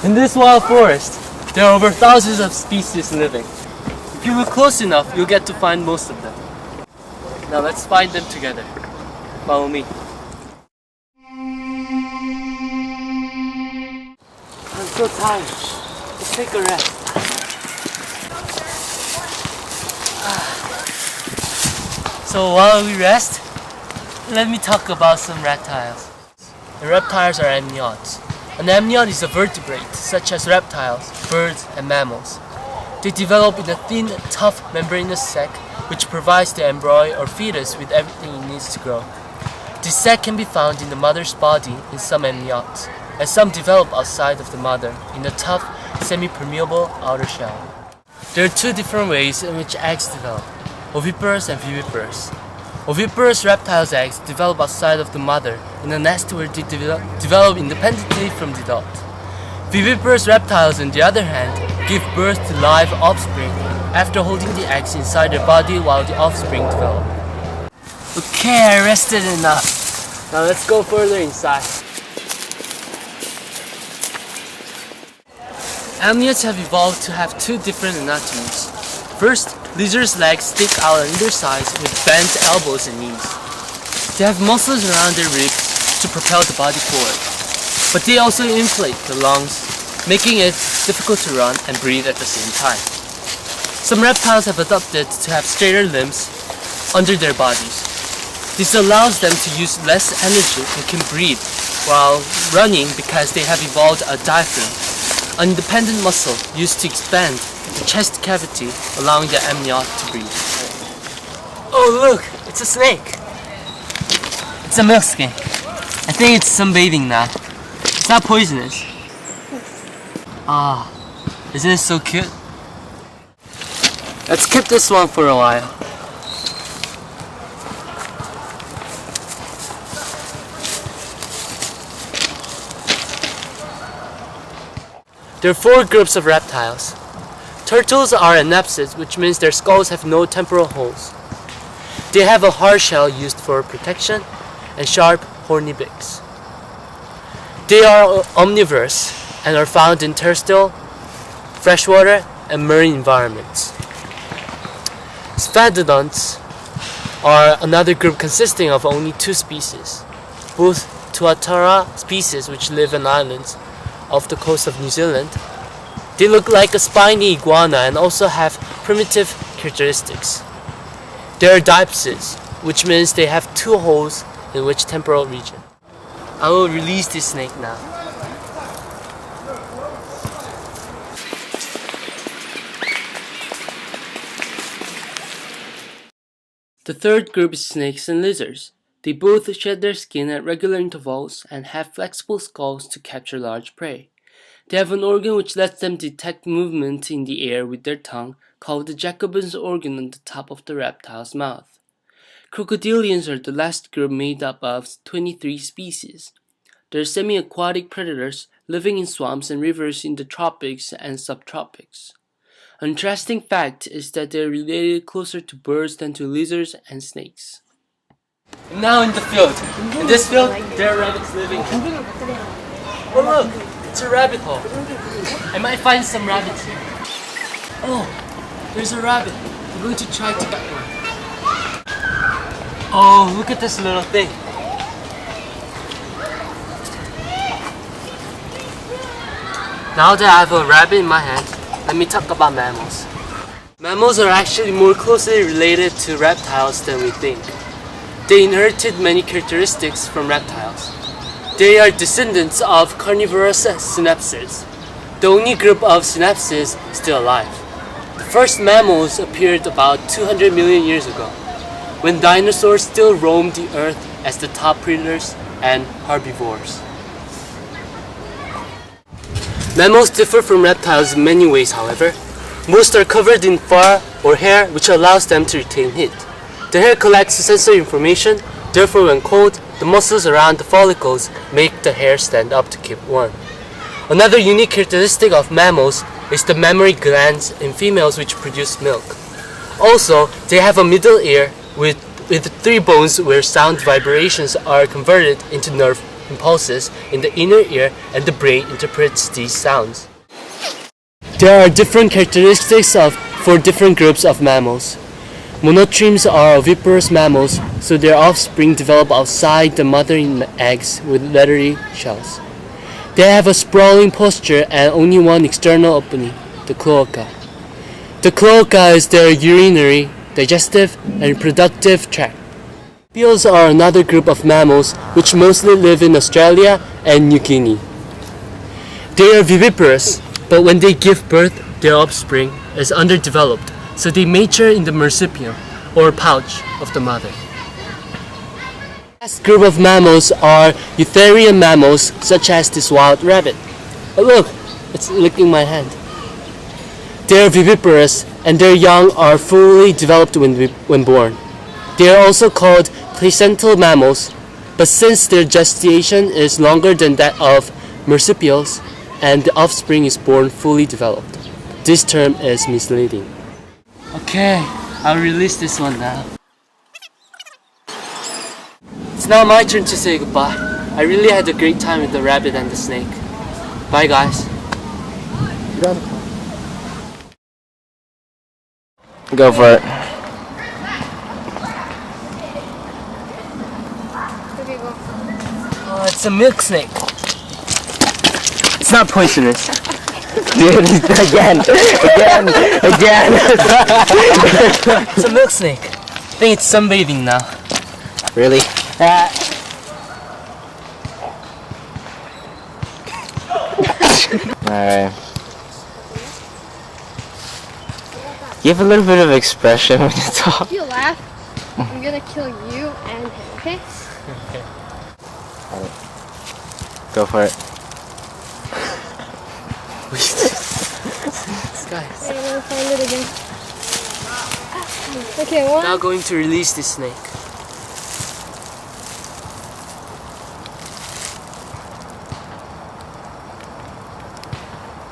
In this wild forest, there are over thousands of species living. If you look close enough, you'll get to find most of them. Now let's find them together. Follow me. I'm so tired. Let's take a rest. So while we rest, let me talk about some reptiles. The reptiles are amniotes. An amniot is a vertebrate, such as reptiles, birds, and mammals. They develop in a thin, tough, membranous sac, which provides the embryo or fetus with everything it needs to grow. This sac can be found in the mother's body in some amniots, and some develop outside of the mother in a tough, semi-permeable outer shell. There are two different ways in which eggs develop: oviparous and viviparous. Oviparous reptiles' eggs develop outside of the mother in a nest where they develop independently from the adult. Viviparous reptiles, on the other hand, give birth to live offspring after holding the eggs inside their body while the offspring develop. Okay, I rested enough. Now let's go further inside. Amniotes have evolved to have two different anatomies. First, lizards' legs stick out on either side with bent elbows and knees. They have muscles around their ribs to propel the body forward, but they also inflate the lungs, making it difficult to run and breathe at the same time. Some reptiles have adapted to have straighter limbs under their bodies. This allows them to use less energy and can breathe while running because they have evolved a diaphragm, an independent muscle used to expand the chest cavity, allowing the amniot to breathe. Oh look, it's a snake. It's a milk skin. I think it's sunbathing now. It's not poisonous. Ah, isn't it so cute? Let's keep this one for a while. There are four groups of reptiles. Turtles are anapsids, which means their skulls have no temporal holes. They have a hard shell used for protection and sharp, horny beaks. They are omnivorous and are found in terrestrial, freshwater, and marine environments. Sphagnodonts are another group consisting of only two species, both Tuatara species which live on islands off the coast of New Zealand. They look like a spiny iguana and also have primitive characteristics. They are dipsids, which means they have two holes in which temporal region. I will release this snake now. The third group is snakes and lizards. They both shed their skin at regular intervals and have flexible skulls to capture large prey. They have an organ which lets them detect movement in the air with their tongue, called the Jacobin's organ on the top of the reptile's mouth. Crocodilians are the last group, made up of 23 species. They are semi-aquatic predators living in swamps and rivers in the tropics and subtropics. An interesting fact is that they are related closer to birds than to lizards and snakes. I'm now in the field. In this field, there are rabbits living. Oh look! It's a rabbit hole. I might find some rabbits here. Oh, there's a rabbit. I'm going to try to get one. Oh, look at this little thing. Now that I have a rabbit in my hand, let me talk about mammals. Mammals are actually more closely related to reptiles than we think. They inherited many characteristics from reptiles. They are descendants of carnivorous synapsids, the only group of synapsids still alive. The first mammals appeared about 200 million years ago, when dinosaurs still roamed the earth as the top predators and herbivores. Mammals differ from reptiles in many ways, however. Most are covered in fur or hair, which allows them to retain heat. The hair collects sensory information, therefore when cold, the muscles around the follicles make the hair stand up to keep warm. Another unique characteristic of mammals is the mammary glands in females which produce milk. Also, they have a middle ear with 3 bones where sound vibrations are converted into nerve impulses in the inner ear, and the brain interprets these sounds. There are different characteristics for different groups of mammals. Monotremes are oviparous mammals, so their offspring develop outside the mother in eggs with leathery shells. They have a sprawling posture and only one external opening, the cloaca. The cloaca is their urinary, digestive, and reproductive tract. Marsupials are another group of mammals which mostly live in Australia and New Guinea. They are viviparous, but when they give birth, their offspring is underdeveloped, so they mature in the marsupium, or pouch, of the mother. The last group of mammals are eutherian mammals, such as this wild rabbit. Oh look, it's licking my hand. They are viviparous, and their young are fully developed when born. They are also called placental mammals, but since their gestation is longer than that of marsupials, and the offspring is born fully developed, this term is misleading. Okay, I'll release this one now. It's now my turn to say goodbye. I really had a great time with the rabbit and the snake. Bye guys. Go for it. Okay, go. Oh, it's a milk snake. It's not poisonous. Dude, again. It's a milk snake. I think it's sunbathing now. Really? Alright. You have a little bit of expression when you talk. If you laugh, I'm gonna kill you and him, okay? Go for it. This guy. I'm gonna find it again. Okay, one. Now going to release this snake.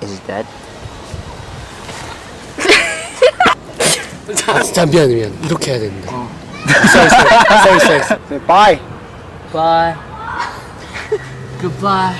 Is it dead? 진짜 미안해. 이렇게 해야 된다. Sorry. Bye. Bye. Goodbye.